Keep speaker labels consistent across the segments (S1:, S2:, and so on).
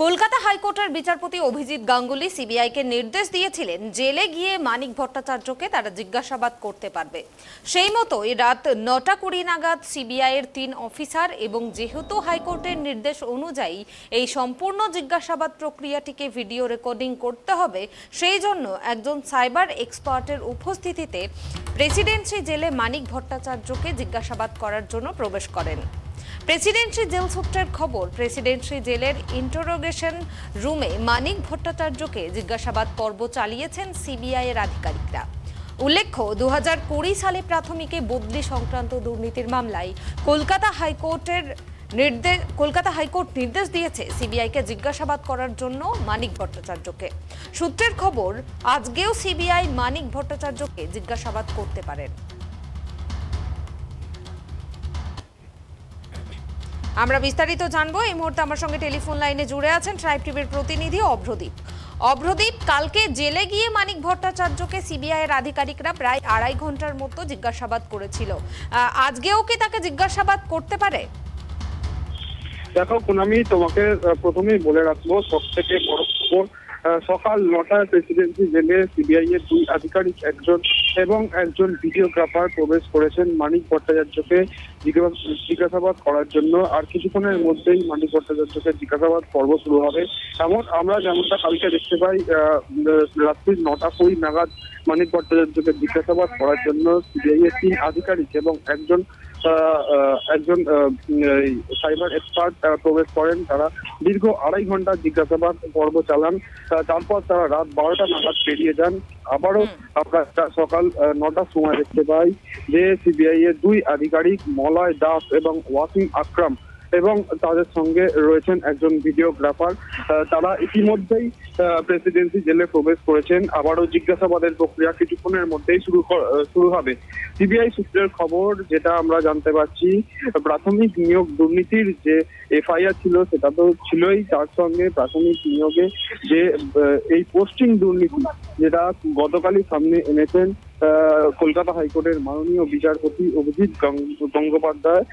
S1: কলকাতা হাইকোর্টের বিচারপতি অভিজিৎ গাঙ্গুলি সিবিআইকে নির্দেশ দিয়েছিলেন জেলে গিয়ে মানিক ভট্টাচার্যকে তারা জিজ্ঞাসাবাদ করতে পারবে। সেই মতোই রাত 9:20 নাগাদ সিবিআইয়ের 3 অফিসার এবং যেহেতু হাইকোর্টের নির্দেশ অনুযায়ী এই সম্পূর্ণ জিজ্ঞাসাবাদ প্রক্রিয়াটিকে ভিডিও রেকর্ডিং করতে হবে, সেই জন্য একজন সাইবার এক্সপার্টের উপস্থিতিতে প্রেসিডেন্সি জেলে মানিক ভট্টাচার্যকে জিজ্ঞাসাবাদ করার জন্য প্রবেশ করেন। প্রেসিডেন্সি জেল সূত্রের খবর, প্রেসিডেন্সি জেলের ইন্টারোগেশন রুমে মানিক ভট্টাচার্যকে জিজ্ঞাসাবাদ পর্ব চালিয়েছেন সিবিআইয়ের আধিকারিকরা। উল্লেখ্য, 2020 সালে প্রাথমিকে বদলি সংক্রান্ত দুর্নীতির মামলায় কলকাতা হাইকোর্ট নির্দেশ দিয়েছে সিবিআইকে জিজ্ঞাসাবাদ করার জন্য মানিক ভট্টাচার্যকে। সূত্রের খবর, আজকেও সিবিআই মানিক ভট্টাচার্যকে জিজ্ঞাসাবাদ করতে পারেন। আমরা বিস্তারিত জানবো। এই মুহূর্তে আমার সঙ্গে টেলিফোন লাইনে জুড়ে আছেন ট্রাইব টিভির প্রতিনিধি অভ্রদীপ। অভ্রদীপ, কালকে জেলে গিয়ে মানিক ভট্টাচার্যকে সিবিআইয়ের আধিকারিকরা প্রায় 2.5 ঘন্টার মতো জিজ্ঞাসাবাদ করেছিল। আজকেও কি তাকে জিজ্ঞাসাবাদ করতে পারে?
S2: দেখো পুনামি, তোমাকে প্রথমেই বলে রাখবো, সব থেকে বড় খবর, সকাল 9টায় প্রেসিডেন্সি জেলে সিবিআই এর 2 আধিকারিক এবং একজন ভিডিওগ্রাফার প্রবেশ করেছেন মানিক ভট্টাচার্যকে জিজ্ঞাসাবাদ করার জন্য। আর কিছুক্ষণের মধ্যেই মানিক ভট্টাচার্যকে জিজ্ঞাসাবাদ পর্ব শুরু হবে। এমন আমরা যেমনটা কালকে দেখতে পাই, রাত্রি 9:20 নাগাদ মানিক ভট্টাচার্যকে জিজ্ঞাসাবাদ করার জন্য সিবিআই এর 3 আধিকারিক এবং একজন সাইবার এক্সপার্ট প্রবেশ করেন। তারা দীর্ঘ 2.5 ঘন্টা জিজ্ঞাসাবাদ পর্ব চালান। তারপর তারা রাত 12টা নাগাদ পেরিয়ে যান। আবারও আমরা সকাল 9টার সময় দেখতে পাই যে সিবিআই এর 2 আধিকারিক মলয় দাস এবং ওয়াসিম আকরাম এবং তাদের সঙ্গে রয়েছেন একজন ভিডিওগ্রাফার, তারা ইতিমধ্যেই প্রেসিডেন্সি জেলে প্রবেশ করেছেন। আবারও জিজ্ঞাসাবাদের প্রক্রিয়া কিছুক্ষণের মধ্যেই শুরু হবে। সিবিআই সূত্রের খবর, যেটা আমরা জানতে পারছি, প্রাথমিক নিয়োগ দুর্নীতির যে এফআইআর ছিল সেটা তো ছিলই, তার সঙ্গে প্রাথমিক নিয়োগে যে এই পোস্টিং দুর্নীতি যেটা গতকালই সামনে এনেছেন কলকাতা হাইকোর্টের মাননীয় বিচারপতি অভিজিৎ গঙ্গোপাধ্যায়,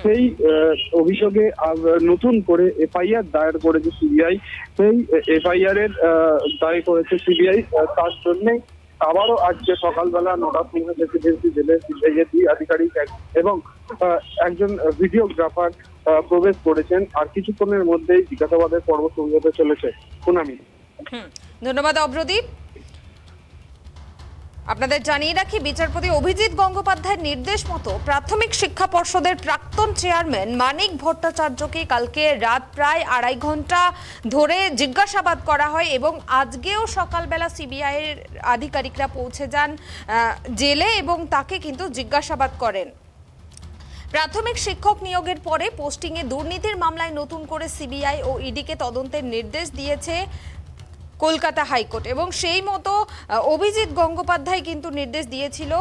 S2: সেই অভিযোগে নতুন করে এফআইআর দায়ের করেছে সিবিআই। সেই এফআইআর এর দায়ের করেছে সিবিআই। তার জন্যই আবারও আজকে সকালবেলা 9টার সময় প্রেসিডেন্সি জেলে সিবিআই এর 2 আধিকারিক এবং একজন ভিডিওগ্রাফার প্রবেশ করেছেন। আর কিছুক্ষণের মধ্যেই জিজ্ঞাসাবাদের পর্ব শুরু হতে চলেছে। পুনামি,
S1: ধন্যবাদ অভ্রদীপ। আপনাদের জানিয়ে রাখি, বিচারপতি অভিজিৎ গঙ্গোপাধ্যায়ের নির্দেশ মতো প্রাথমিক শিক্ষা পর্ষদের প্রাক্তন চেয়ারম্যান মানিক ভট্টাচার্যকে কালকে রাত প্রায় 2.5 ঘন্টা ধরে জিজ্ঞাসাবাদ করা হয় এবং আজকেও সকালবেলা সিবিআইয়ের আধিকারিকরা পৌঁছে যান জেলে এবং তাকে কিন্তু জিজ্ঞাসাবাদ করেন। প্রাথমিক শিক্ষক নিয়োগের পরে পোস্টিংয়ে দুর্নীতির মামলায় নতুন করে সিবিআই ও ইডিকে তদন্তের নির্দেশ দিয়েছে কলকাতা হাইকোর্ট এবং সেই মতো অভিজিৎ গঙ্গোপাধ্যায় কিন্তু নির্দেশ দিয়েছিল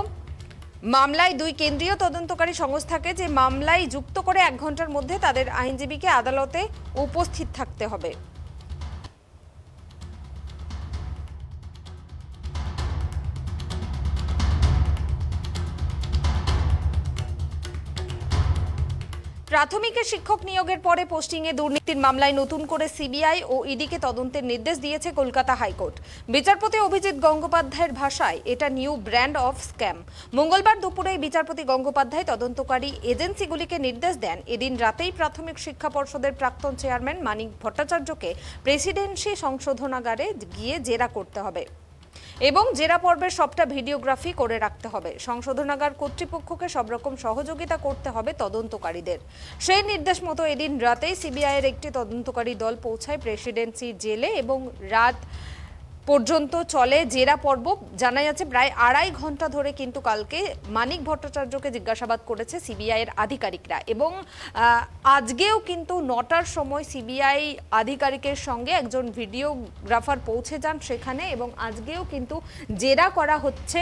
S1: মামলায় 2 কেন্দ্রীয় তদন্তকারী সংস্থাকে যে মামলায় যুক্ত করে 1 ঘন্টার মধ্যে তাদের আইনজীবীকে আদালতে উপস্থিত থাকতে হবে। প্রাথমিকের শিক্ষক নিয়োগের পরে পোস্টিংয়ে দুর্নীতির মামলায় নতুন করে সিবিআই ও ইডিকে তদন্তের নির্দেশ দিয়েছে কলকাতা হাইকোর্ট। বিচারপতি অভিজিৎ গঙ্গোপাধ্যায়ের ভাষায় এটা নিউ ব্র্যান্ড অফ স্ক্যাম। মঙ্গলবার দুপুরে বিচারপতি গঙ্গোপাধ্যায় তদন্তকারী এজেন্সিগুলিকে নির্দেশ দেন এদিন রাতেই প্রাথমিক শিক্ষা পর্ষদের প্রাক্তন চেয়ারম্যান মানিক ভট্টাচার্যকে প্রেসিডেন্সি সংশোধনাগারে গিয়ে জেরা করতে হবে এবং জেরা পর্বের সবটা ভিডিওগ্রাফি করে রাখতে হবে। সংশোধনাগার কর্তৃপক্ষকে সব রকম সহযোগিতা করতে হবে তদন্তকারীদের। সেই নির্দেশ মতো এদিন রাতেই সিবিআইয়ের একটি তদন্তকারী দল পৌঁছায় প্রেসিডেন্সি জেলে এবং রাত পর্যন্ত চলে জেরা পর্ব। জানা যাচ্ছে প্রায় 2.5 ঘন্টা ধরে কিন্তু কালকে মানিক ভট্টাচার্যকে জিজ্ঞাসাবাদ করেছে সিবিআইয়ের আধিকারিকরা এবং আজকেও কিন্তু 9টার সময় সিবিআই আধিকারিকের সঙ্গে একজন ভিডিওগ্রাফার পৌঁছে যান সেখানে এবং আজকেও কিন্তু জেরা করা হচ্ছে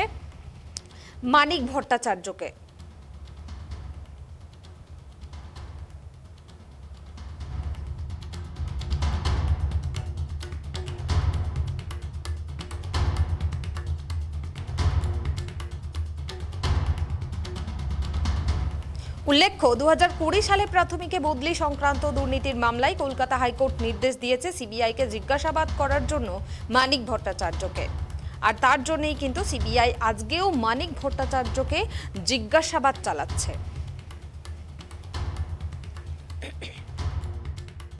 S1: মানিক ভট্টাচার্যকে। উল্লেখ্য 2020 সালে প্রাথমিকে বদলি সংক্রান্ত দুর্নীতির মামলায় কলকাতা হাইকোর্ট নির্দেশ দিয়েছে সিবিআইকে জিজ্ঞাসাবাদ করার জন্য মানিক ভট্টাচার্যকে। আর তার জন্যই কিন্তু সিবিআই আজকেও মানিক ভট্টাচার্যকে জিজ্ঞাসাবাদ চালাচ্ছে।